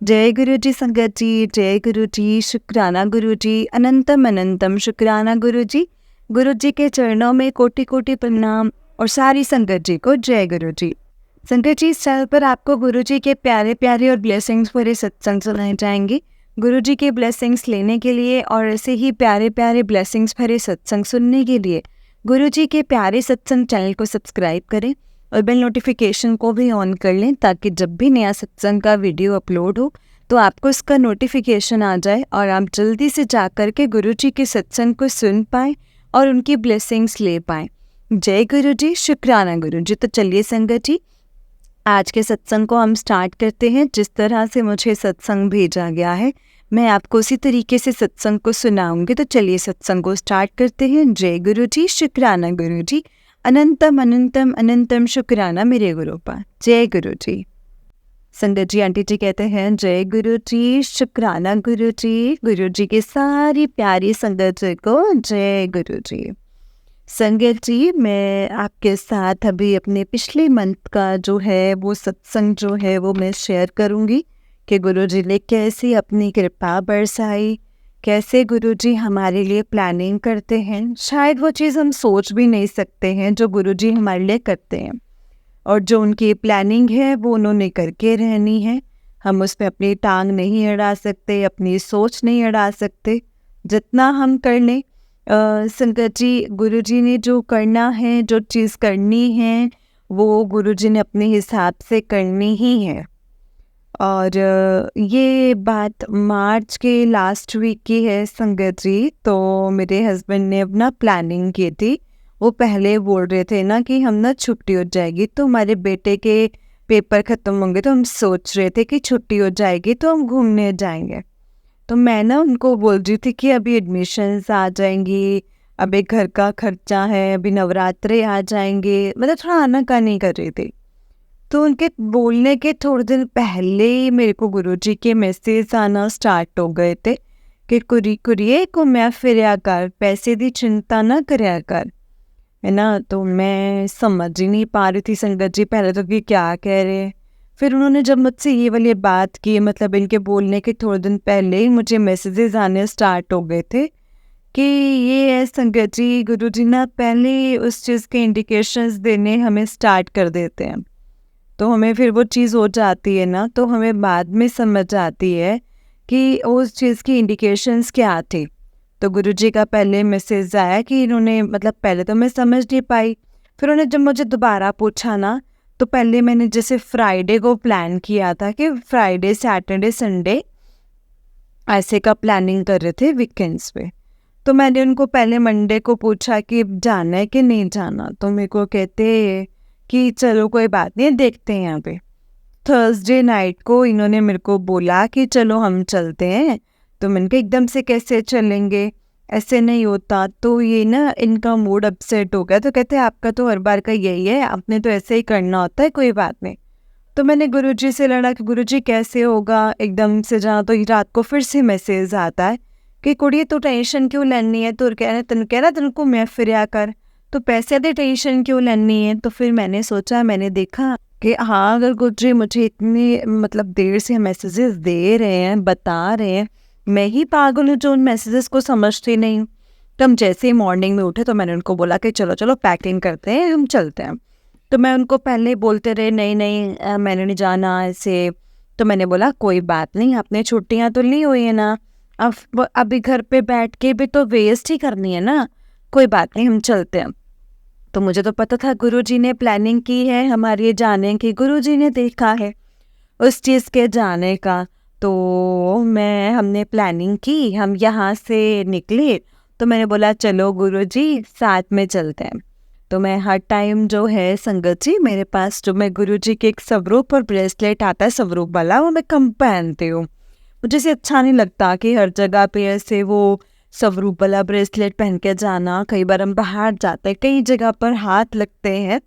जय गुरु जी संगत जी, जय गुरु जी, शुक्राना गुरु जी, अनंतम अनंतम शुक्राना गुरु जी। गुरु जी के चरणों में कोटि कोटि प्रणाम और सारी संगत जी को जय गुरु जी। संगत जी, इस चैनल पर आपको गुरु जी के प्यारे प्यारे और ब्लेसिंग्स भरे सत्संग सुनाए जाएंगे। गुरु जी के ब्लेसिंग्स लेने के लिए और ऐसे ही प्यारे प्यारे ब्लेसिंग्स भरे सत्संग सुनने के लिए गुरु जी के प्यारे सत्संग चैनल को सब्सक्राइब करें और बेल नोटिफिकेशन को भी ऑन कर लें, ताकि जब भी नया सत्संग का वीडियो अपलोड हो तो आपको इसका नोटिफिकेशन आ जाए और आप जल्दी से जा कर के गुरु जी के सत्संग को सुन पाएँ और उनकी ब्लेसिंग्स ले पाएँ। जय गुरु जी, शुक्राना गुरु जी। तो चलिए संगत जी, आज के सत्संग को हम स्टार्ट करते हैं। जिस तरह से मुझे सत्संग भेजा गया है मैं आपको उसी तरीके से सत्संग को सुनाऊंगी। तो चलिए सत्संग को स्टार्ट करते हैं। जय गुरु जी, शुक्राना गुरु जी, अनंतम अनंतम अनंतम शुक्राना मेरे गुरु पा। जय गुरु जी। संगत जी, आंटी जी कहते हैं जय गुरु जी, शुक्राना गुरु जी। गुरु जी की सारी प्यारी संगत जी को जय गुरु जी। संगत जी, मैं आपके साथ अभी अपने पिछले मंथ का जो है वो सत्संग जो है वो मैं शेयर करूंगी कि गुरु जी ने कैसे अपनी कृपा बरसाई, कैसे गुरु जी हमारे लिए प्लानिंग करते हैं। शायद वो चीज़ हम सोच भी नहीं सकते हैं जो गुरु जी हमारे लिए करते हैं, और जो उनकी प्लानिंग है वो उन्होंने करके रहनी है। हम उस पर अपनी टांग नहीं अड़ा सकते, अपनी सोच नहीं अड़ा सकते। जितना हम कर लें संगत जी, गुरु जी ने जो करना है, जो चीज़ करनी है वो गुरु जी ने अपने हिसाब से करनी ही है। और ये बात मार्च के लास्ट वीक की है संगत जी। तो मेरे हस्बैंड ने अपना प्लानिंग की थी। वो पहले बोल रहे थे ना कि हम ना छुट्टी हो जाएगी तो हमारे बेटे के पेपर ख़त्म होंगे, तो हम सोच रहे थे कि छुट्टी हो जाएगी तो हम घूमने जाएंगे। तो मैं ना उनको बोल रही थी कि अभी एडमिशन्स आ जाएंगी, अभी घर का खर्चा है, अभी नवरात्रे आ जाएंगे, मतलब थोड़ा आनाकानी कर रही थी। तो उनके बोलने के थोड़े दिन पहले ही मेरे को गुरुजी के मैसेज आना स्टार्ट हो गए थे कि कुरिये को मैं फिरया कर, पैसे दी चिंता ना करया कर, है ना। तो मैं समझ ही नहीं पा रही थी संगत जी, पहले तो कि क्या कह रहे हैं। फिर उन्होंने जब मुझसे ये वाली बात की, मतलब इनके बोलने के थोड़े दिन पहले ही मुझे मैसेजेस आने स्टार्ट हो गए थे कि ये है संगत जी, गुरुजी ना पहले उस चीज़ के इंडिकेशंस देने हमें स्टार्ट कर देते हैं। तो हमें फिर वो चीज़ हो जाती है ना, तो हमें बाद में समझ आती है कि उस चीज़ की इंडिकेशंस क्या थी। तो गुरुजी का पहले मैसेज आया कि इन्होंने, मतलब पहले तो मैं समझ नहीं पाई। फिर उन्होंने जब मुझे दोबारा पूछा ना, तो पहले मैंने जैसे फ्राइडे को प्लान किया था कि फ्राइडे सैटरडे संडे ऐसे का प्लानिंग कर रहे थे वीकेंड्स पे। तो मैंने उनको पहले मंडे को पूछा कि जाना है कि नहीं जाना, तो मेरे को कहते कि चलो कोई बात नहीं, देखते हैं यहाँ पे। थर्सडे नाइट को इन्होंने मेरे को बोला कि चलो हम चलते हैं। तो मैंने कहा एकदम से कैसे चलेंगे, ऐसे नहीं होता। तो ये ना इनका मूड अपसेट हो गया। तो कहते आपका तो हर बार का यही है, आपने तो ऐसे ही करना होता है, कोई बात नहीं। तो मैंने गुरुजी से लड़ा कि गुरुजी कैसे होगा एकदम से जाना। तो रात को फिर से मैसेज आता है कि कुड़िए तो टेंशन क्यों लेनी है, तो कह रहा तुमको मैं फिरया कर, तो पैसे दे, टेंशन क्यों लेनी है। तो फिर मैंने सोचा, मैंने देखा कि हाँ, अगर गुरुजी मुझे इतनी मतलब देर से मैसेजेस दे रहे हैं, बता रहे हैं, मैं ही पागल हूँ जो उन मैसेजेस को समझती नहीं हूँ। तो हम जैसे ही मॉर्निंग में उठे तो मैंने उनको बोला कि चलो चलो पैकिंग करते हैं, हम चलते हैं। तो मैं उनको पहले बोलते रहे नहीं नहीं मैंने नहीं जाना ऐसे। तो मैंने बोला कोई बात नहीं, आपने छुट्टियाँ तो ली हुई है ना, अब अभी घर पे बैठ के भी तो वेस्ट ही करनी है ना, कोई बात नहीं, हम चलते हैं। तो मुझे तो पता था गुरुजी ने प्लानिंग की है हमारे जाने की, गुरुजी ने देखा है उस चीज़ के जाने का। तो हमने प्लानिंग की, हम यहाँ से निकले। तो मैंने बोला चलो गुरुजी साथ में चलते हैं। तो मैं हर टाइम जो है संगत जी, मेरे पास जो मैं गुरुजी के एक स्वरूप और ब्रेसलेट आता है स्वरूप वाला, वो मैं कम पहनती हूँ। मुझे से अच्छा नहीं लगता कि हर जगह पे ऐसे वो स्वरूप वाला ब्रेसलेट पहन के जाना। कई बार हम बाहर जाते हैं, कई जगह पर हाथ लगते हैं,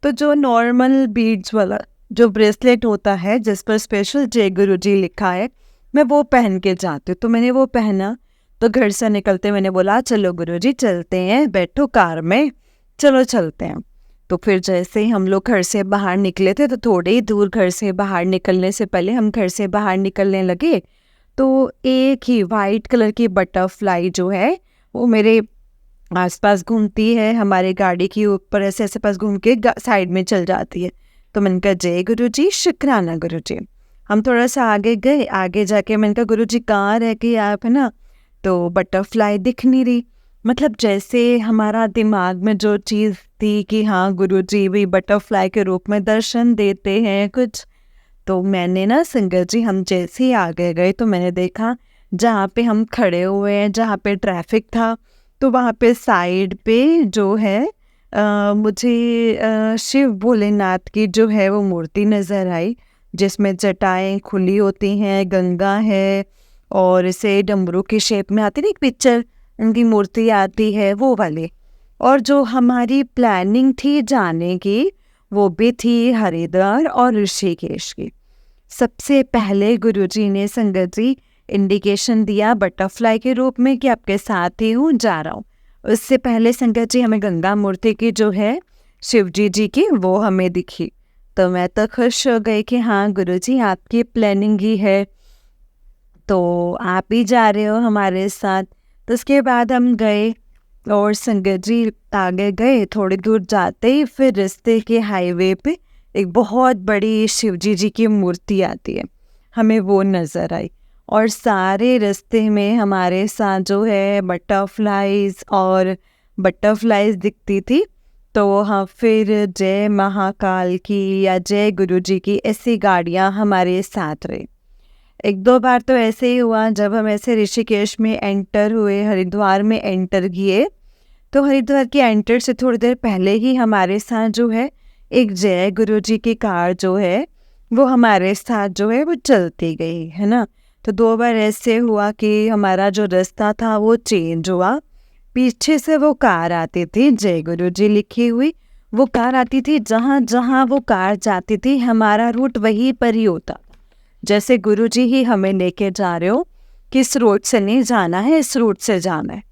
तो जो नॉर्मल बीड्स वाला जो ब्रेसलेट होता है जिस पर स्पेशल जय गुरु जी लिखा है, मैं वो पहन के जाती हूँ। तो मैंने वो पहना। तो घर से निकलते मैंने बोला चलो गुरु जी चलते हैं, बैठो कार में, चलो चलते हैं। तो फिर जैसे ही हम लोग घर से बाहर निकले थे, तो थोड़े ही दूर घर से बाहर निकलने से पहले हम घर से बाहर निकलने लगे, तो एक ही वाइट कलर की बटरफ्लाई जो है वो मेरे आसपास घूमती है, हमारे गाड़ी के ऊपर ऐसे ऐसे पास घूम के साइड में चल जाती है। तो मैंने कहा जय गुरु जी, शुक्राना गुरु जी। हम थोड़ा सा आगे गए, आगे जाके मैंने कहा गुरु जी कहाँ रह गए आप, है ना। तो बटरफ्लाई दिख नहीं रही, मतलब जैसे हमारा दिमाग में जो चीज़ थी कि हाँ गुरु जी भी बटरफ्लाई के रूप में दर्शन देते हैं कुछ। तो मैंने ना संगत जी, हम जैसे ही आगे गए तो मैंने देखा जहाँ पे हम खड़े हुए हैं, जहाँ पे ट्रैफिक था, तो वहाँ पे साइड पे जो है मुझे शिव भोलेनाथ की जो है वो मूर्ति नज़र आई, जिसमें जटाएं खुली होती हैं, गंगा है और इसे डमरू की शेप में आती है ना एक पिक्चर, उनकी मूर्ति आती है वो वाली। और जो हमारी प्लानिंग थी जाने की, वो भी थी हरिद्वार और ऋषिकेश की। सबसे पहले गुरुजी ने संगत जी इंडिकेशन दिया बटरफ्लाई के रूप में कि आपके साथ ही हूँ, जा रहा हूँ। उससे पहले संगत जी हमें गंगा मूर्ति की जो है शिव जी की वो हमें दिखी। तो मैं तो खुश हो गई कि हाँ गुरुजी आपकी प्लानिंग ही है, तो आप ही जा रहे हो हमारे साथ। तो उसके बाद हम गए और संगत जी आगे गए, थोड़ी दूर जाते ही फिर रास्ते के हाईवे पे एक बहुत बड़ी शिवजी जी की मूर्ति आती है, हमें वो नज़र आई। और सारे रास्ते में हमारे साथ जो है बटरफ्लाइज दिखती थी। तो हाँ, फिर जय महाकाल की या जय गुरु जी की ऐसी गाड़ियाँ हमारे साथ रही। एक दो बार तो ऐसे ही हुआ, जब हम ऐसे ऋषिकेश में एंटर हुए, हरिद्वार में एंटर किए, तो हरिद्वार के एंटर से थोड़ी देर पहले ही हमारे साथ जो है एक जय गुरु जी की कार जो है वो हमारे साथ जो है वो चलती गई, है ना। तो दो बार ऐसे हुआ कि हमारा जो रास्ता था वो चेंज हुआ, पीछे से वो कार आती थी जय गुरु जी लिखी हुई, वो कार आती थी, जहाँ जहाँ वो कार जाती थी हमारा रूट वहीं पर ही होता, जैसे गुरु जी ही हमें लेके जा रहे हो कि इस रूट से नहीं जाना है, इस रूट से जाना है।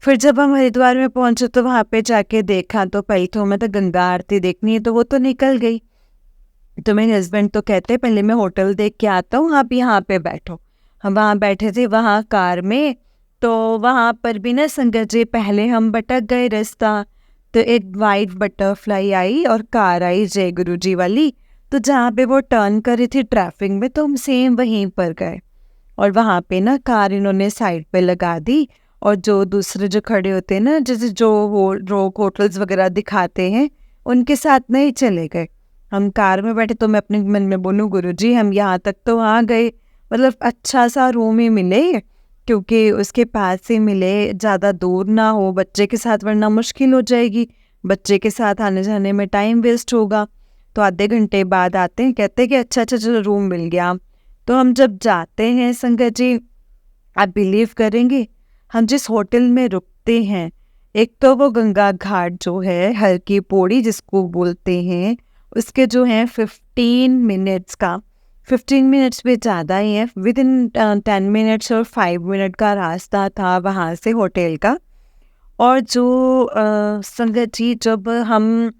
फिर जब हम हरिद्वार में पहुंचे तो वहाँ पे जाके देखा, तो पहले तो हमें तो गंगा आरती देखनी है, तो वो तो निकल गई। तो मेरे हस्बैंड तो कहते पहले मैं होटल देख के आता हूँ, आप यहाँ पे बैठो। हम वहाँ बैठे थे वहाँ कार में, तो वहाँ पर भी ना संगत जी पहले हम भटक गए रास्ता। तो एक वाइट बटरफ्लाई आई और कार आई जय गुरु जी वाली, तो जहाँ पे वो टर्न कर रही थी ट्रैफिक में, तो हम सेम वहीं पर गए और वहाँ पे ना कार इन्होंने साइड पे लगा दी। और जो दूसरे जो खड़े होते हैं ना, जैसे जो वो रोक होटल्स वगैरह दिखाते हैं, उनके साथ नहीं चले गए। हम कार में बैठे तो मैं अपने मन में बोलूँ गुरु जी हम यहाँ तक तो आ गए, मतलब अच्छा सा रूम ही मिले, क्योंकि उसके पास ही मिले, ज़्यादा दूर ना हो, बच्चे के साथ वरना मुश्किल हो जाएगी, बच्चे के साथ आने जाने में टाइम वेस्ट होगा। तो आधे घंटे बाद आते हैं, कहते हैं कि अच्छा अच्छा चलो रूम मिल गया। तो हम जब जाते हैं संगत जी, आप बिलीव करेंगे हम जिस होटल में रुकते हैं, एक तो वो गंगा घाट जो है हर की पौड़ी जिसको बोलते हैं, उसके जो है 15 मिनट्स भी ज़्यादा ही है, विद इन 10 मिनट्स और 5 मिनट का रास्ता था वहाँ से होटल का। और जो संगत जी जब हम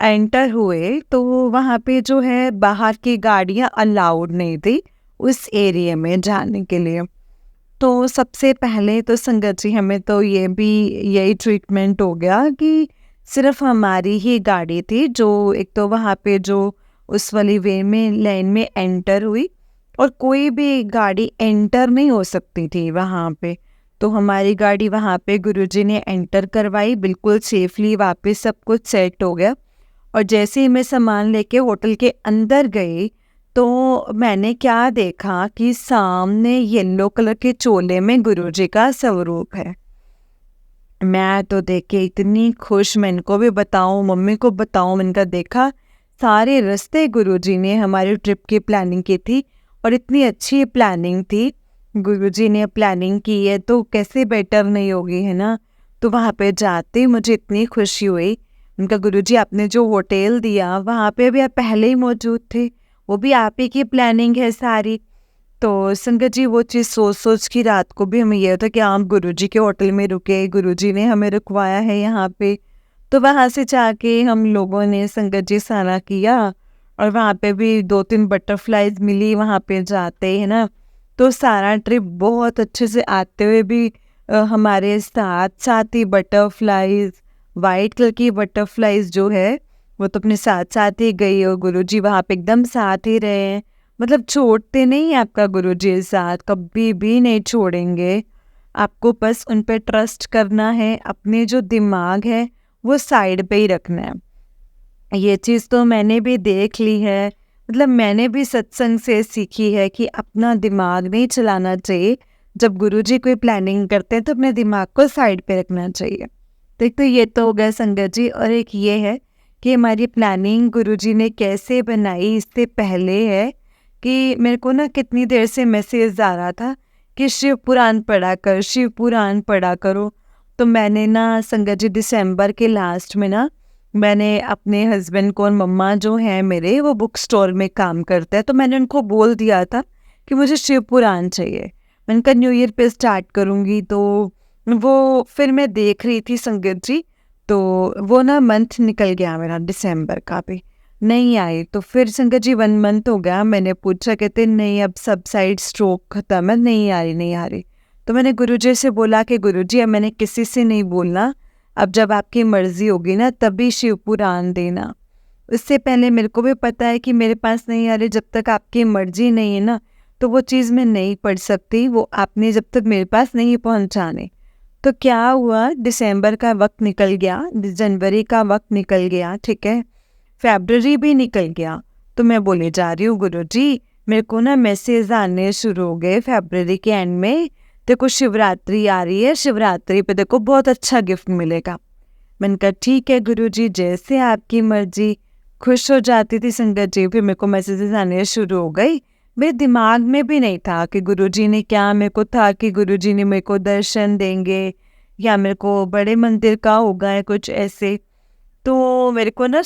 एंटर हुए तो वहाँ पे जो है बाहर की गाड़ियाँ अलाउड नहीं थी उस एरिया में जाने के लिए। तो सबसे पहले तो संगत जी हमें तो यही ट्रीटमेंट हो गया कि सिर्फ हमारी ही गाड़ी थी जो एक तो वहाँ पे जो उस वाली वे में लाइन में एंटर हुई, और कोई भी गाड़ी एंटर नहीं हो सकती थी वहाँ पे। तो हमारी गाड़ी वहाँ पे गुरुजी ने एंटर करवाई, बिल्कुल सेफली वापस सब कुछ सेट हो गया। और जैसे ही मैं सामान लेके होटल के अंदर गई तो मैंने क्या देखा कि सामने येलो कलर के चोले में गुरुजी का स्वरूप है। मैं तो देख के इतनी खुश, मैं इनको भी बताऊं, मम्मी को बताऊं, मैंने कहा देखा सारे रास्ते गुरुजी ने हमारी ट्रिप की प्लानिंग की थी और इतनी अच्छी प्लानिंग थी, गुरुजी ने प्लानिंग की है तो कैसे बेटर नहीं होगी, है ना। तो वहाँ पे जाते ही मुझे इतनी खुशी हुई। उनका गुरुजी आपने जो होटल दिया वहाँ पे भी आप पहले ही मौजूद थे, वो भी आप ही की प्लानिंग है सारी। तो संगत जी वो चीज़ सोच सोच की रात को भी हमें यह था कि हम गुरुजी के होटल में रुके, गुरुजी ने हमें रुकवाया है यहाँ पे। तो वहाँ से जाके हम लोगों ने संगत जी सारा किया, और वहाँ पे भी 2-3 बटरफ्लाइज मिली वहाँ पे जाते, है ना। तो सारा ट्रिप बहुत अच्छे से आते हुए भी हमारे साथ साथ ही बटरफ्लाइज, वाइट कलर की बटरफ्लाइज जो है वो तो अपने साथ साथ ही गई, और गुरुजी वहाँ पे एकदम साथ ही रहे हैं। मतलब छोड़ते नहीं आपका गुरुजी साथ, कभी भी नहीं छोड़ेंगे। आपको बस उन पे ट्रस्ट करना है, अपने जो दिमाग है वो साइड पे ही रखना है। ये चीज़ तो मैंने भी देख ली है, मतलब मैंने भी सत्संग से सीखी है कि अपना दिमाग नहीं चलाना चाहिए। जब गुरुजी कोई प्लानिंग करते हैं तो अपने दिमाग को साइड पे रखना चाहिए। तो एक तो ये तो हो गया संगत जी, और एक ये है कि हमारी प्लानिंग गुरुजी ने कैसे बनाई। इससे पहले है कि मेरे को ना कितनी देर से मैसेज आ रहा था कि शिव पुराण पढ़ा कर, शिव पुराण पढ़ा करो। तो मैंने ना संगत जी दिसंबर के लास्ट में ना मैंने अपने हस्बैंड को, और मम्मा जो हैं मेरे वो बुक स्टोर में काम करते हैं, तो मैंने उनको बोल दिया था कि मुझे शिव पुराण चाहिए। मैंने कहा न्यू ईयर पे स्टार्ट करूँगी। तो वो फिर मैं देख रही थी संगत जी, तो वो ना मंथ निकल गया मेरा दिसंबर का भी नहीं आई। तो फिर संगत जी 1 मंथ हो गया, मैंने पूछा, कहते नहीं अब सब साइड स्ट्रोक खत्म है, नहीं आ रही नहीं आ रही। तो मैंने गुरुजी से बोला कि गुरुजी अब मैंने किसी से नहीं बोलना, अब जब आपकी मर्जी होगी ना तभी शिव पुराण देना। उससे पहले मेरे को भी पता है कि मेरे पास नहीं आ रही, जब तक आपकी मर्जी नहीं है ना तो वो चीज़ मैं नहीं पढ़ सकती, वो आपने जब तक मेरे पास नहीं पहुंचाने। तो क्या हुआ, दिसंबर का वक्त निकल गया, जनवरी का वक्त निकल गया, ठीक है, फरवरी भी निकल गया। तो मैं बोले जा रही हूँ गुरुजी मेरे को ना मैसेज आने शुरू हो गए फरवरी के एंड में, देखो शिवरात्रि आ रही है, शिवरात्रि पे देखो बहुत अच्छा गिफ्ट मिलेगा। मैंने कहा ठीक है गुरुजी जैसे आपकी मर्जी। खुश हो जाती थी संगत जी, फिर मेरे को मैसेजेस आने शुरू हो गई। मेरे दिमाग में भी नहीं था कि गुरुजी ने क्या, मेरे को था कि गुरुजी ने मेरे को दर्शन देंगे या मेरे को बड़े मंदिर का होगा है कुछ ऐसे। तो मेरे को ना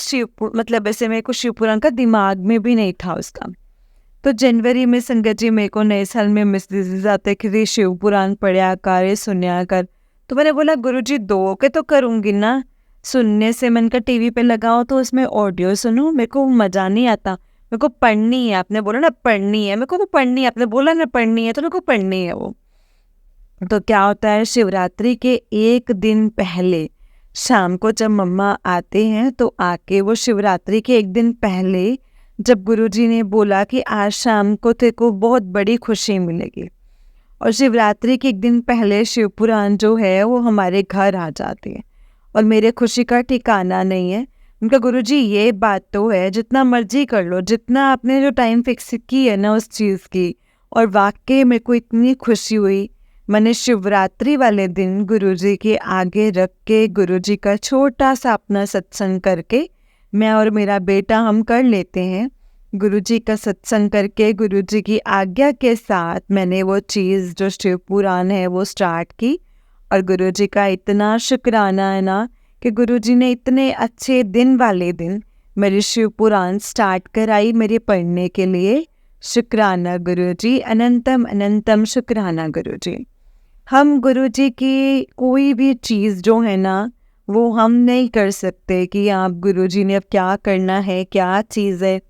मतलब ऐसे मेरे को शिवपुराण का दिमाग में भी नहीं था उसका। तो जनवरी में संगत जी मेरे को नए साल में मैसेजेस आते कि शिव पुराण पढ़ा कर, सुनया कर। तो मैंने बोला गुरुजी 2 के तो करूँगी ना, सुनने से मन का टीवी पे लगाओ तो उसमें ऑडियो सुनो, मेरे को मज़ा नहीं आता, मेरे को पढ़नी है। आपने बोला ना पढ़नी है, मेरे को वो पढ़नी है, आपने बोला ना पढ़नी है तो मेरे को पढ़नी है वो। तो क्या होता है, शिवरात्रि के 1 दिन पहले शाम को जब मम्मा आते हैं तो आके वो शिवरात्रि के 1 दिन पहले जब गुरुजी ने बोला कि आज शाम को तेरे को बहुत बड़ी खुशी मिलेगी, और शिवरात्रि के 1 दिन पहले शिव पुराण जो है वो हमारे घर आ जाती है, और मेरे खुशी का ठिकाना नहीं है। उनका गुरुजी ये बात तो है जितना मर्जी कर लो, जितना आपने जो टाइम फिक्स की है ना उस चीज़ की। और वाकई मेरे को इतनी खुशी हुई, मैंने शिवरात्रि वाले दिन गुरुजी के आगे रख के गुरुजी का छोटा सा अपना सत्संग करके, मैं और मेरा बेटा हम कर लेते हैं। गुरुजी का सत्संग करके गुरुजी की आज्ञा के साथ मैंने वो चीज़ जो शिव पुराण है वो स्टार्ट की। और गुरुजी का इतना शुक्राना है ना कि गुरुजी ने इतने अच्छे दिन वाले दिन मेरी शिव पुराण स्टार्ट कराई मेरे पढ़ने के लिए। शुक्राना गुरुजी, अनंतम अनंतम शुक्राना गुरुजी। हम गुरुजी की कोई भी चीज़ जो है ना वो हम नहीं कर सकते कि आप गुरुजी ने अब क्या करना है, क्या चीज़ है।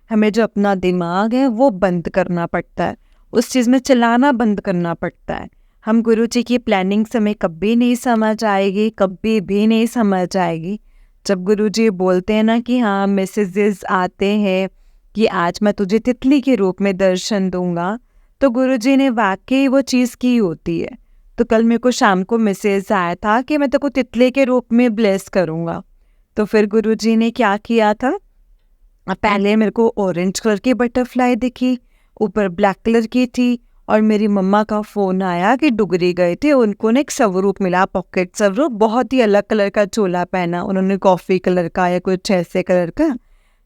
हमें जो अपना दिमाग है वो बंद करना पड़ता है, उस चीज़ में चलाना बंद करना पड़ता है। हम गुरुजी की प्लानिंग से हमें कभी नहीं समझ आएगी, कभी भी नहीं समझ आएगी। जब गुरुजी बोलते हैं ना कि हाँ मैसेजेस आते हैं कि आज मैं तुझे तितली के रूप में दर्शन दूंगा, तो गुरुजी ने वाकई वो चीज़ की होती है। तो कल मेरे को शाम को मैसेज आया था कि मैं तेरे को तितले के रूप में ब्लेस करूँगा। तो फिर गुरुजी ने क्या किया था, पहले मेरे को ऑरेंज कलर की बटरफ्लाई दिखी, ऊपर ब्लैक कलर की थी, और मेरी मम्मा का फ़ोन आया कि डुगरी गए थे, उनको ना एक स्वरूप मिला, पॉकेट स्वरूप, बहुत ही अलग कलर का चोला पहना उन्होंने, कॉफ़ी कलर का या कुछ ऐसे कलर का।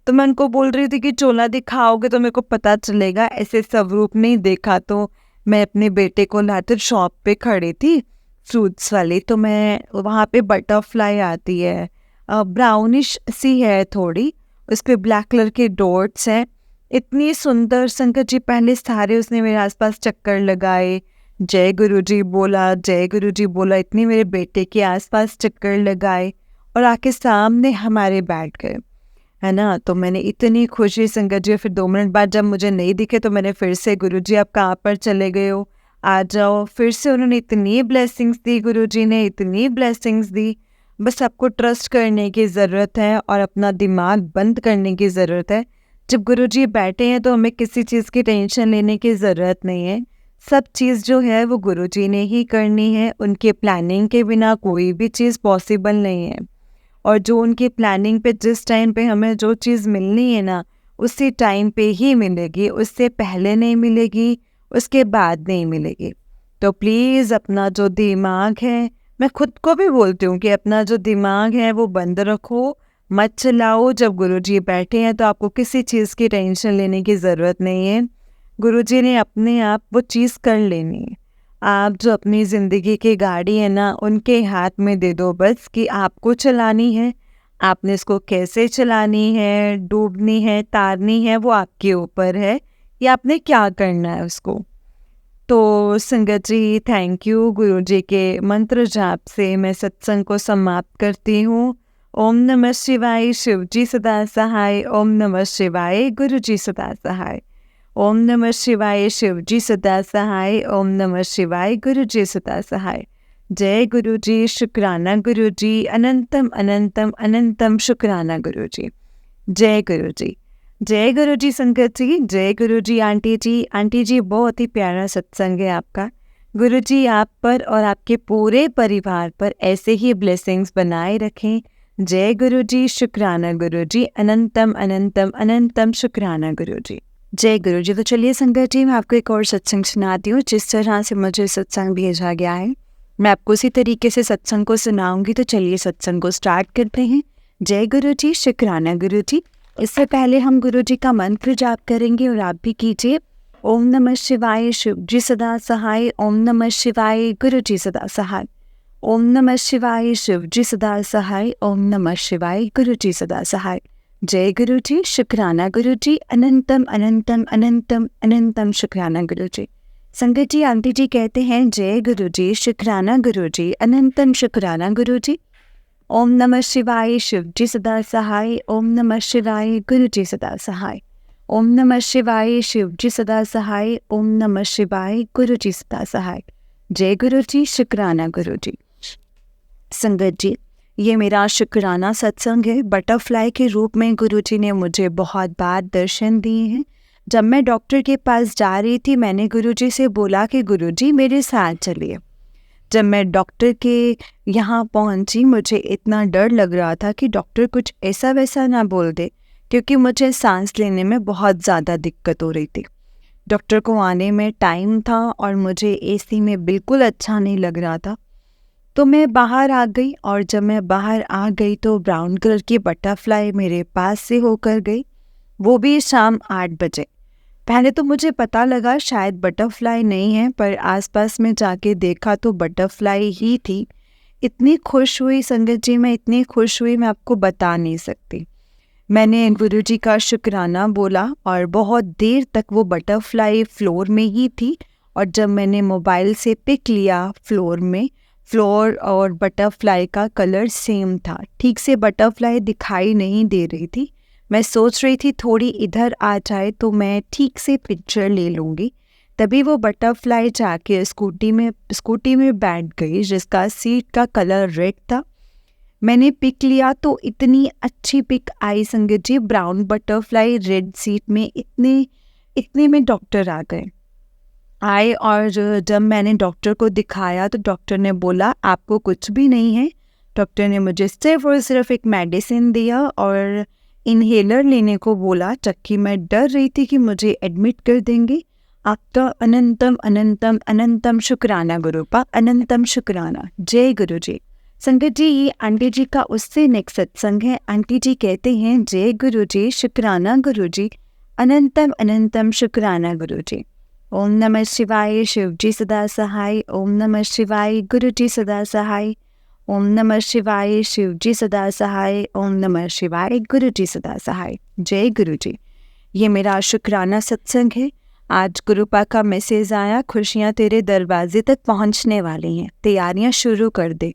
तो मैं उनको बोल रही थी कि चोला दिखाओगे तो मेरे को पता चलेगा, ऐसे स्वरूप नहीं देखा। तो मैं अपने बेटे को लाकर शॉप पे खड़ी थी फ्रूट्स वाली, तो मैं वहाँ पे बटरफ्लाई आती है, ब्राउनिश सी है थोड़ी, उस पर ब्लैक कलर के डॉट्स हैं, इतनी सुंदर। शंकर जी पहले सारे उसने मेरे आसपास चक्कर लगाए, जय गुरुजी बोला, जय गुरुजी बोला, इतनी मेरे बेटे के आसपास चक्कर लगाए। और आके सामने हमारे बैठ गए, है ना। तो मैंने इतनी खुशी संगत जी, फिर 2 मिनट बाद जब मुझे नहीं दिखे तो मैंने फिर से, गुरुजी आप कहाँ पर चले गए हो, आ जाओ। फिर से उन्होंने इतनी ब्लेसिंग्स दी, गुरुजी ने इतनी ब्लेसिंग्स दी। बस आपको ट्रस्ट करने की ज़रूरत है और अपना दिमाग बंद करने की ज़रूरत है। जब गुरुजी बैठे हैं तो हमें किसी चीज़ की टेंशन लेने की ज़रूरत नहीं है। सब चीज़ जो है वो गुरुजी ने ही करनी है, उनके प्लानिंग के बिना कोई भी चीज़ पॉसिबल नहीं है। और जो उनकी प्लानिंग पे जिस टाइम पे हमें जो चीज़ मिलनी है ना, उसी टाइम पे ही मिलेगी, उससे पहले नहीं मिलेगी, उसके बाद नहीं मिलेगी। तो प्लीज़ अपना जो दिमाग है, मैं खुद को भी बोलती हूँ कि अपना जो दिमाग है वो बंद रखो, मत चलाओ। जब गुरुजी बैठे हैं तो आपको किसी चीज़ की टेंशन लेने की ज़रूरत नहीं है। गुरुजी ने अपने आप वो चीज़ कर लेनी है। आप जो अपनी ज़िंदगी की गाड़ी है ना, उनके हाथ में दे दो बस, कि आपको चलानी है। आपने इसको कैसे चलानी है, डूबनी है, तारनी है, वो आपके ऊपर है, या आपने क्या करना है उसको। तो संगत जी, थैंक यू। गुरुजी के मंत्र जाप से मैं सत्संग को समाप्त करती हूँ। ओम नमः शिवाय, शिव जी सदा सहाय। ओम नमः शिवाय, गुरुजी सदा सहाय। ओम नमः शिवाय, शिव जी सदा सहाय। ओम नमः शिवाय, गुरु जी सदा सहाय। जय गुरु जी, शुक्राना गुरु जी, अनंतम अनंतम अनंतम शुक्राना गुरु जी। जय गुरु जी। जय गुरु जी संगत जी, जय गुरु जी आंटी जी। आंटी जी, बहुत ही प्यारा सत्संग है आपका। गुरु जी आप पर और आपके पूरे परिवार पर ऐसे ही ब्लेसिंग्स बनाए रखें। जय गुरु जी, शुक्राना गुरु जी, अनंतम अनंतम अनंतम शुक्राना गुरु जी। जय गुरु जी। तो चलिए संगत जी, मैं आपको एक और सत्संग सुनाती हूँ। जिस तरह से मुझे सत्संग भेजा गया है, मैं आपको उसी तरीके से सत्संग को सुनाऊंगी। तो चलिए सत्संग को स्टार्ट करते हैं। जय गुरु जी, शुक्राना गुरु जी। इससे पहले हम गुरु जी का मंत्र जाप करेंगे और आप भी कीजिए। ओम नमः शिवाय, शिव जी सदा सहाय। ओम नमः शिवाय, गुरु जी सदा सहाय। ओम नमः शिवाय, शिव जी सदा सहाय। ओम नमः शिवाय, गुरु जी सदा सहाय। जय गुरु जी, शुक्राना गुरु जी, अनंतम अनंतम अनंतम अनंतम शुक्राना गुरु जी। संगत जी, आंटी जी कहते हैं जय गुरु जी, शुक्राना गुरु जी, अनंतम शुक्राना गुरु जी। ओम नमः शिवाय, शिव जी सदा सहाय। ओम नमः शिवाय, गुरु जी सदा सहाय। ओम नमः शिवाय, शिव जी सदा सहाय। ओम नमः शिवाय, गुरु जी सदा सहाय। जय गुरु जी, शुक्राना गुरु जी। संगत जी, ये मेरा शुक्राना सत्संग है। बटरफ्लाई के रूप में गुरुजी ने मुझे बहुत बार दर्शन दिए हैं। जब मैं डॉक्टर के पास जा रही थी, मैंने गुरुजी से बोला कि गुरुजी मेरे साथ चलिए। जब मैं डॉक्टर के यहाँ पहुँची, मुझे इतना डर लग रहा था कि डॉक्टर कुछ ऐसा वैसा ना बोल दे, क्योंकि मुझे सांस लेने में बहुत ज़्यादा दिक्कत हो रही थी। डॉक्टर को आने में टाइम था और मुझे एसी में बिल्कुल अच्छा नहीं लग रहा था। तो मैं बाहर आ गई, और जब मैं बाहर आ गई तो ब्राउन कलर की बटरफ्लाई मेरे पास से होकर गई, वो भी शाम 8 बजे। पहले तो मुझे पता लगा शायद बटरफ्लाई नहीं है, पर आसपास में जाके देखा तो बटरफ्लाई ही थी। इतनी खुश हुई संगत जी, मैं इतनी खुश हुई, मैं आपको बता नहीं सकती। मैंने गुरुजी का शुक्राना बोला और बहुत देर तक वो बटरफ्लाई फ्लोर में ही थी। और जब मैंने मोबाइल से पिक लिया, फ्लोर और बटरफ्लाई का कलर सेम था। ठीक से बटरफ्लाई दिखाई नहीं दे रही थी। मैं सोच रही थी थोड़ी इधर आ जाए तो मैं ठीक से पिक्चर ले लूँगी। तभी वो बटरफ्लाई जाके स्कूटी में बैठ गई, जिसका सीट का कलर रेड था। मैंने पिक लिया तो इतनी अच्छी पिक आई संगत जी, ब्राउन बटरफ्लाई रेड सीट में। इतने में डॉक्टर आ गए और जब मैंने डॉक्टर को दिखाया तो डॉक्टर ने बोला आपको कुछ भी नहीं है। डॉक्टर ने मुझे सिर्फ और सिर्फ एक मेडिसिन दिया और इन्हेलर लेने को बोला, जबकि मैं डर रही थी कि मुझे एडमिट कर देंगे। आपका अनंतम अनंतम अनंतम शुक्राना गुरुपा, अनंतम शुक्राना। जय गुरु जी। संगत जी, ये आंटी जी का उससे नेक्स्ट सत्संग है। आंटी जी कहते हैं जय गुरु जी, शुक्राना गुरु जी, अनंतम अनंतम शुक्राना गुरु जी। ओम नमः शिवाय, शिव जी सदा सहाय। ओम नमः शिवाय, गुरु जी सदा सहाय। ओम नमः शिवाय, शिव जी सदा सहाय। ओम नमः शिवाय, गुरु जी सदा सहाय। जय गुरु जी। ये मेरा शुक्राना सत्संग है। आज गुरुपा का मैसेज आया, खुशियाँ तेरे दरवाजे तक पहुँचने वाली हैं, तैयारियाँ शुरू कर दे।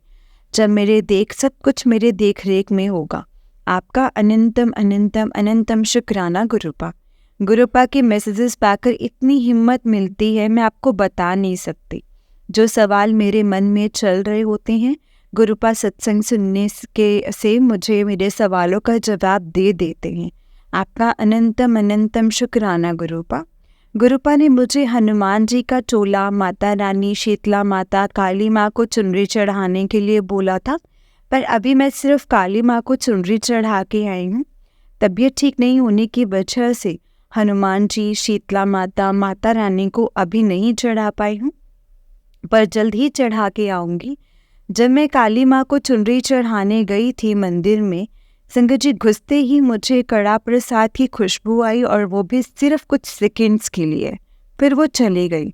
जब सब कुछ मेरे देख रेख में होगा। आपका अनंतम अनंतम अनंतम शुक्राना गुरुपा। गुरुपा के मैसेजेस पाकर इतनी हिम्मत मिलती है, मैं आपको बता नहीं सकती। जो सवाल मेरे मन में चल रहे होते हैं, गुरुपा सत्संग सुनने से मुझे मेरे सवालों का जवाब दे देते हैं। आपका अनंतम अनंतम शुक्राना गुरुपा। गुरुपा ने मुझे हनुमान जी का चोला, माता रानी, शीतला माता, काली माँ को चुनरी चढ़ाने के लिए बोला था, पर अभी मैं सिर्फ काली माँ को चुनरी चढ़ा के आई हूँ। तबीयत ठीक नहीं होने की वजह से हनुमान जी, शीतला माता, माता रानी को अभी नहीं चढ़ा पाई हूँ, पर जल्द ही चढ़ा के आऊँगी। जब मैं काली माँ को चुनरी चढ़ाने गई थी मंदिर में, संगत जी घुसते ही मुझे कड़ा प्रसाद की खुशबू आई, और वो भी सिर्फ कुछ सेकंड्स के लिए, फिर वो चली गई।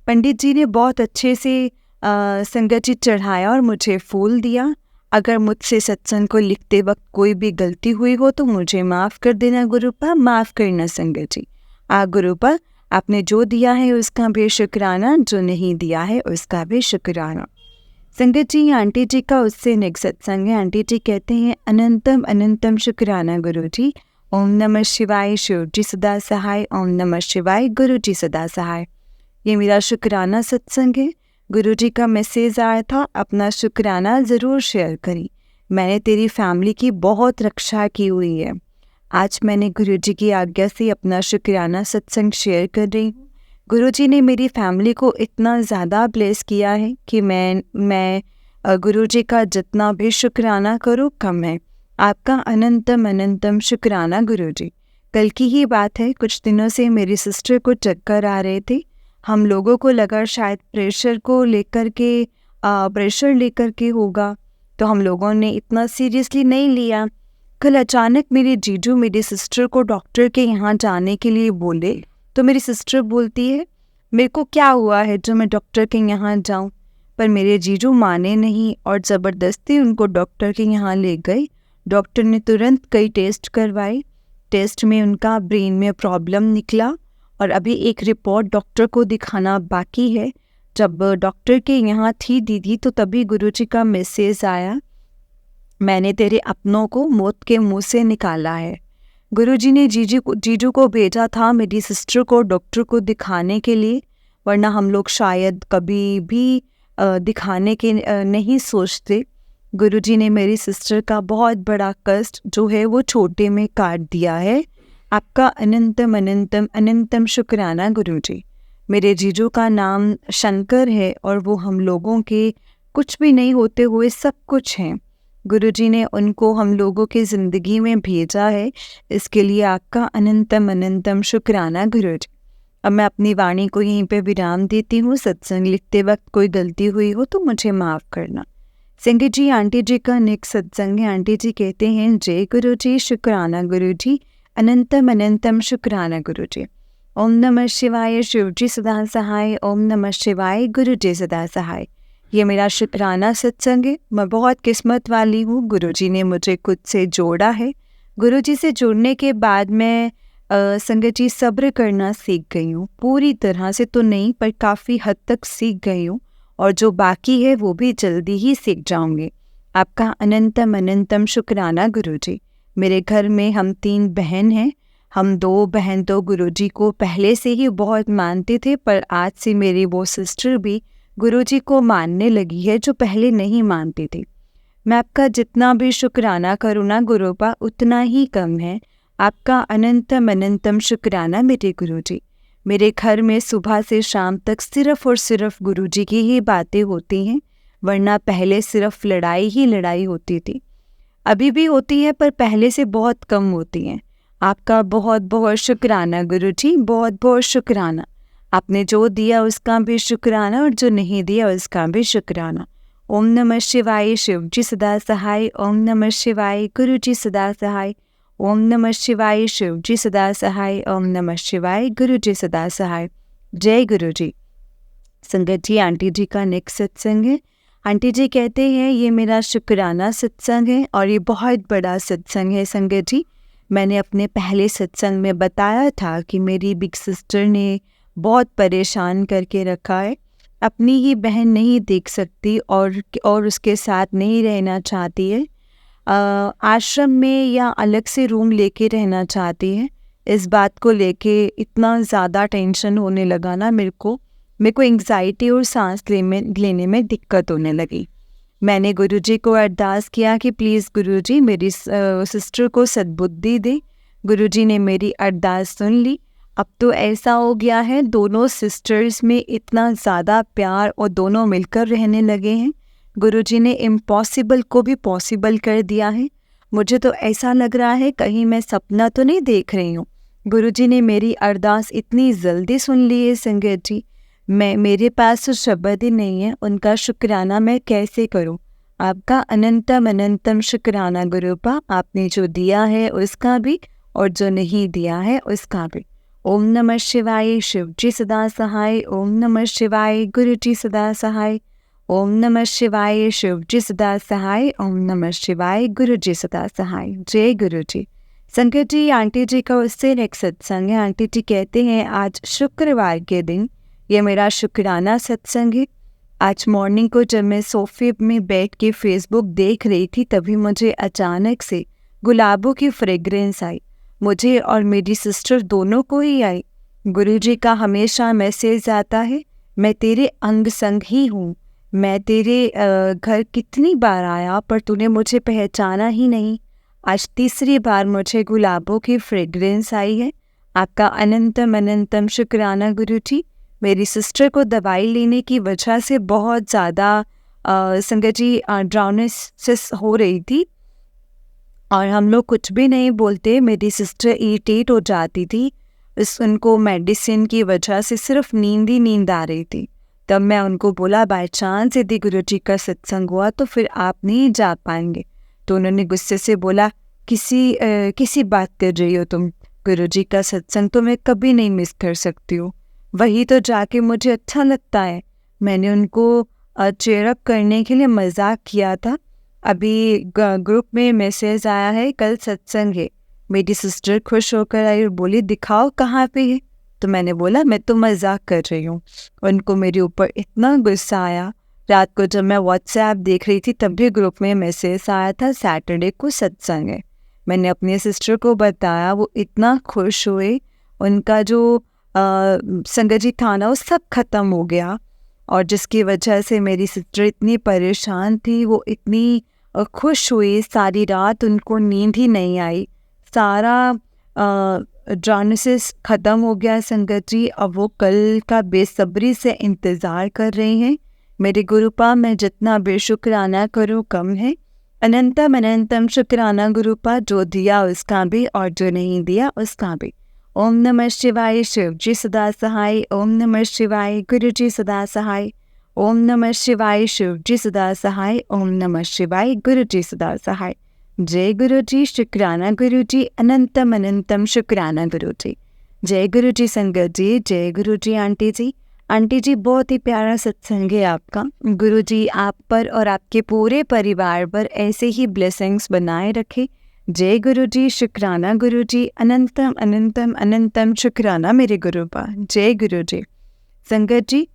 पंडित जी ने बहुत अच्छे से संगत जी चढ़ाया और मुझे फूल दिया। अगर मुझसे सत्संग को लिखते वक्त कोई भी गलती हुई हो तो मुझे माफ़ कर देना गुरुपा, माफ़ करना संगत जी। गुरुपा, आपने जो दिया है उसका भी शुक्राना, जो नहीं दिया है उसका भी शुक्राना। संगत जी, आंटी जी का उससे नेक्स्ट सत्संग है। आंटी जी कहते हैं, अनंतम अनंतम शुक्राना गुरु जी। ओम नमः शिवाय, शिव जी सदा सहाय। ओम नमः शिवाय, गुरु जी सदा सहाय। ये मेरा शुक्राना सत्संग है। गुरु जी का मैसेज आया था, अपना शुक्राना ज़रूर शेयर करी। मैंने तेरी फैमिली की बहुत रक्षा की हुई है। आज मैंने गुरु जी की आज्ञा से अपना शुक्राना सत्संग शेयर कर रही हूँ। गुरु जी ने मेरी फैमिली को इतना ज़्यादा ब्लेस किया है कि मैं गुरु जी का जितना भी शुक्राना करूँ कम है। आपका अनंतम अनंतम शुक्राना गुरु जी। कल की ही बात है, कुछ दिनों से मेरी सिस्टर को चक्कर आ रहे थे। हम लोगों को लगा शायद प्रेशर लेकर के होगा, तो हम लोगों ने इतना सीरियसली नहीं लिया। कल अचानक मेरे जीजू मेरी सिस्टर को डॉक्टर के यहाँ जाने के लिए बोले, तो मेरी सिस्टर बोलती है, मेरे को क्या हुआ है जो मैं डॉक्टर के यहाँ जाऊँ। पर मेरे जीजू माने नहीं और ज़बरदस्ती उनको डॉक्टर के यहाँ ले गए। डॉक्टर ने तुरंत कई टेस्ट करवाए। टेस्ट में उनका ब्रेन में प्रॉब्लम निकला और अभी एक रिपोर्ट डॉक्टर को दिखाना बाकी है। जब डॉक्टर के यहाँ थी दीदी, तो तभी गुरुजी का मैसेज आया, मैंने तेरे अपनों को मौत के मुंह से निकाला है। गुरुजी ने जीजू को भेजा था मेरी सिस्टर को डॉक्टर को दिखाने के लिए, वरना हम लोग शायद कभी भी दिखाने के नहीं सोचते। गुरुजी ने मेरी सिस्टर का बहुत बड़ा कष्ट जो है वो छोटे में काट दिया है। आपका अनंतम अनंतम अनंतम शुक्राना गुरुजी। मेरे जीजू का नाम शंकर है और वो हम लोगों के कुछ भी नहीं होते हुए सब कुछ हैं। गुरुजी ने उनको हम लोगों की ज़िंदगी में भेजा है, इसके लिए आपका अनंतम अनंतम शुक्राना गुरुजी। अब मैं अपनी वाणी को यहीं पे विराम देती हूँ। सत्संग लिखते वक्त कोई गलती हुई हो तो मुझे माफ़ करना। संगत जी, आंटी जी का नेक्स्ट सत्संग है। आंटी जी कहते हैं, जय गुरु जी, शुक्राना गुरु जी, अनंतम अनंतम शुक्राना गुरु जी। ओम नमः शिवाय, शिव जी सदा सहाय। ओम नमः शिवाय, गुरु जी सदा सहाय। ये मेरा शुक्राना सत्संग है। मैं बहुत किस्मत वाली हूँ, गुरु जी ने मुझे खुद से जोड़ा है। गुरु जी से जुड़ने के बाद मैं संगत जी सब्र करना सीख गई हूँ। पूरी तरह से तो नहीं, पर काफ़ी हद तक सीख गई हूँ, और जो बाकी है वो भी जल्दी ही सीख जाऊंगी। आपका अनंतम अनंतम शुक्राना गुरुजी। मेरे घर में हम 3 बहन हैं। हम 2 बहन तो गुरुजी को पहले से ही बहुत मानते थे, पर आज से मेरी वो सिस्टर भी गुरुजी को मानने लगी है जो पहले नहीं मानती थी। मैं आपका जितना भी शुक्राना करूँ ना गुरुपा, उतना ही कम है। आपका अनंतम अनंतम शुक्राना मेरे गुरुजी। मेरे घर में सुबह से शाम तक सिर्फ़ और सिर्फ गुरुजी की ही बातें होती हैं, वरना पहले सिर्फ लड़ाई ही लड़ाई होती थी। अभी भी होती है, पर पहले से बहुत कम होती हैं। आपका बहुत बहुत शुक्राना गुरुजी, बहुत बहुत शुक्राना। आपने जो दिया उसका भी शुक्राना, और जो नहीं दिया उसका भी शुक्राना। ओम नमः शिवाय, शिव जी सदा सहाय। ओम नमः शिवाय, गुरु जी सदा सहाय। ओम नमः शिवाय, शिव जी सदा सहाय। ओम नमः शिवाय, गुरु जी सदा सहाय। जय गुरु जी। संगत जी, आंटी जी का नेक्स्ट सत्संग है। आंटी जी कहते हैं, ये मेरा शुक्राना सत्संग है और ये बहुत बड़ा सत्संग है। संगत जी, मैंने अपने पहले सत्संग में बताया था कि मेरी बिग सिस्टर ने बहुत परेशान करके रखा है। अपनी ही बहन नहीं देख सकती और उसके साथ नहीं रहना चाहती है, आश्रम में या अलग से रूम लेके रहना चाहती है। इस बात को लेके इतना ज़्यादा टेंशन होने लगा ना मेरे को एंग्जाइटी और सांस लेने में दिक्कत होने लगी। मैंने गुरुजी को अरदास किया कि प्लीज़ गुरुजी मेरी सिस्टर को सद्बुद्धि दे। गुरुजी ने मेरी अरदास सुन ली। अब तो ऐसा हो गया है, दोनों सिस्टर्स में इतना ज़्यादा प्यार और दोनों मिलकर रहने लगे हैं। गुरुजी ने इम्पॉसिबल को भी पॉसिबल कर दिया है। मुझे तो ऐसा लग रहा है कहीं मैं सपना तो नहीं देख रही हूँ। गुरुजी ने मेरी अरदास इतनी जल्दी सुन ली है संगत जी, मेरे पास तो शब्द ही नहीं है, उनका शुक्राना मैं कैसे करूं। आपका अनंतम अनंतम शुक्राना गुरुपा, आपने जो दिया है उसका भी और जो नहीं दिया है उसका भी। ओम नमः शिवाय, शिव जी सदा सहाय। ओम नमः शिवाय, गुरु जी सदा सहाय। ओम नमः शिवाय, शिव जी सदा सहाय। ओम नमः शिवाय, गुरु जी सदा सहाय। जय गुरु जी। संकट जी, आंटी जी का उससे एक सत्संग है। आंटी जी कहते हैं आज शुक्रवार के दिन ये मेरा शुक्राना सत्संग है। आज मॉर्निंग को जब मैं सोफे में बैठ के फेसबुक देख रही थी तभी मुझे अचानक से गुलाबों की फ्रेग्रेंस आई। मुझे और मेरी सिस्टर दोनों को ही आई। गुरुजी का हमेशा मैसेज आता है, मैं तेरे अंग संग ही हूँ। मैं तेरे घर कितनी बार आया पर तूने मुझे पहचाना ही नहीं। आज तीसरी बार मुझे गुलाबों की फ्रेग्रेंस आई है। आपका अनंतम अनंतम शुक्राना गुरुजी। मेरी सिस्टर को दवाई लेने की वजह से बहुत ज़्यादा संगत जी ड्राउनेसिस हो रही थी और हम लोग कुछ भी नहीं बोलते। मेरी सिस्टर इरिटेट हो जाती थी, उनको मेडिसिन की वजह से सिर्फ नींद ही नींद आ रही थी। तब मैं उनको बोला बाय चांस यदि गुरुजी का सत्संग हुआ तो फिर आप नहीं जा पाएंगे। तो उन्होंने गुस्से से बोला किसी बात कर रही हो तुम, गुरुजी का सत्संग तो मैं कभी नहीं मिस कर सकती हूँ, वही तो जाके मुझे अच्छा लगता है। मैंने उनको चेयर अप करने के लिए मजाक किया था। अभी ग्रुप में मैसेज आया है कल सत्संग है। मेरी सिस्टर खुश होकर आई और बोली दिखाओ कहाँ पे है। तो मैंने बोला मैं तो मजाक कर रही हूँ। उनको मेरे ऊपर इतना गुस्सा आया। रात को जब मैं व्हाट्सएप देख रही थी तब भी ग्रुप में मैसेज आया था सैटरडे को सत्संग है। मैंने अपनी सिस्टर को बताया, वो इतना खुश हुए। उनका जो संगत जी था ना वो सब खत्म हो गया और जिसकी वजह से मेरी सिस्टर इतनी परेशान थी, वो इतनी खुश हुई। सारी रात उनको नींद ही नहीं आई। सारा ड्राउनेसिस ख़त्म हो गया संगत जी। अब वो कल का बेसब्री से इंतज़ार कर रहे हैं। मेरे गुरुपा, मैं जितना बेशुक्राना करूँ कम है। अनंतम अनंतम शुक्राना गुरुपा, जो दिया उसका भी और जो नहीं दिया उसका भी। ओम नमः शिवाय, शिव जी सदा सहाय। ओम नमः शिवाय, गुरु जी सदा सहाय। ओम नमः शिवाय, शिव जी सदा सहाय। ओम नमः शिवाय, गुरु जी सदा सहाय। जय गुरु जी, शुक्राना गुरु जी, अनंतम अनंतम शुक्राना गुरु जी। जय गुरु जी संगत जी, जय गुरु जी आंटी जी। आंटी जी बहुत ही प्यारा सत्संग है आपका। गुरु जी आप पर और आपके पूरे परिवार पर ऐसे ही ब्लेसिंग्स बनाए रखे। जय गुरु जी, शुक्राना गुरु जी, अनंतम अनंतम अनंतम शुक्राना मेरे गुरु पा। जय गुरु जी। संगत जी,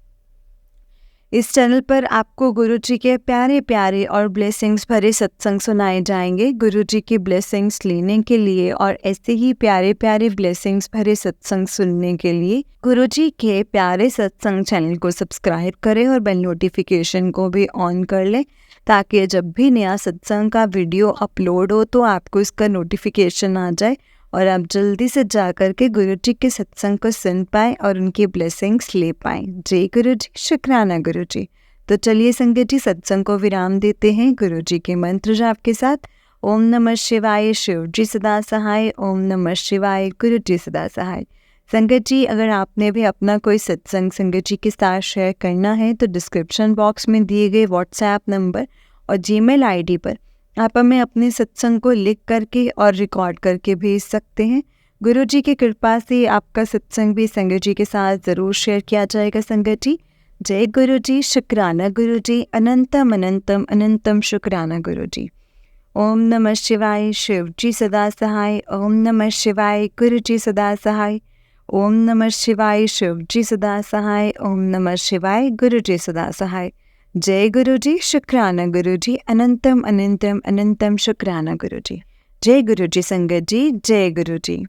इस चैनल पर आपको गुरु जी के प्यारे प्यारे और ब्लेसिंग्स भरे सत्संग सुनाए जाएंगे। गुरु जी की ब्लेसिंग्स लेने के लिए और ऐसे ही प्यारे प्यारे ब्लेसिंग्स भरे सत्संग सुनने के लिए गुरु जी के प्यारे सत्संग चैनल को सब्सक्राइब करें और बेल नोटिफिकेशन को भी ऑन कर लें, ताकि जब भी नया सत्संग का वीडियो अपलोड हो तो आपको इसका नोटिफिकेशन आ जाए और आप जल्दी से जा कर के गुरु जी के सत्संग को सुन पाएँ और उनकी ब्लेसिंग्स ले पाएँ। जय गुरु जी, शुक्राना गुरु जी। तो चलिए संगत जी, सत्संग को विराम देते हैं गुरु जी के मंत्र जाप के साथ। ओम नमः शिवाय, शिव जी सदा सहाय। ओम नमः शिवाय, गुरु जी सदा सहाय। संगत जी, अगर आपने भी अपना कोई सत्संग संगत जी के साथ शेयर करना है तो डिस्क्रिप्शन बॉक्स में दिए गए व्हाट्सएप नंबर और जीमेल आईडी पर आप हमें अपने सत्संग को लिख करके और रिकॉर्ड करके भेज सकते हैं। गुरु जी की कृपा से आपका सत्संग भी संगत जी के साथ ज़रूर शेयर किया जाएगा संगत जी। जय गुरु जी, शुक्राना गुरु जी, अनंतम अनंतम अनंतम शुक्राना गुरु जी। ओम नमः शिवाय, शिव जी सदा सहाय। ओम नमः शिवाय, गुरु जी सदा सहाय। ओम नमः शिवाय, शिव जी सदा सहाय। ओम नमः शिवाय, गुरु जी सदा सहाय। जय गुरु जी, शुक्राना गुरु जी, अनंतम अनंतम अनंतम शुक्राना गुरु जी। जय गुरु जी संगत जी, जय गुरु जी।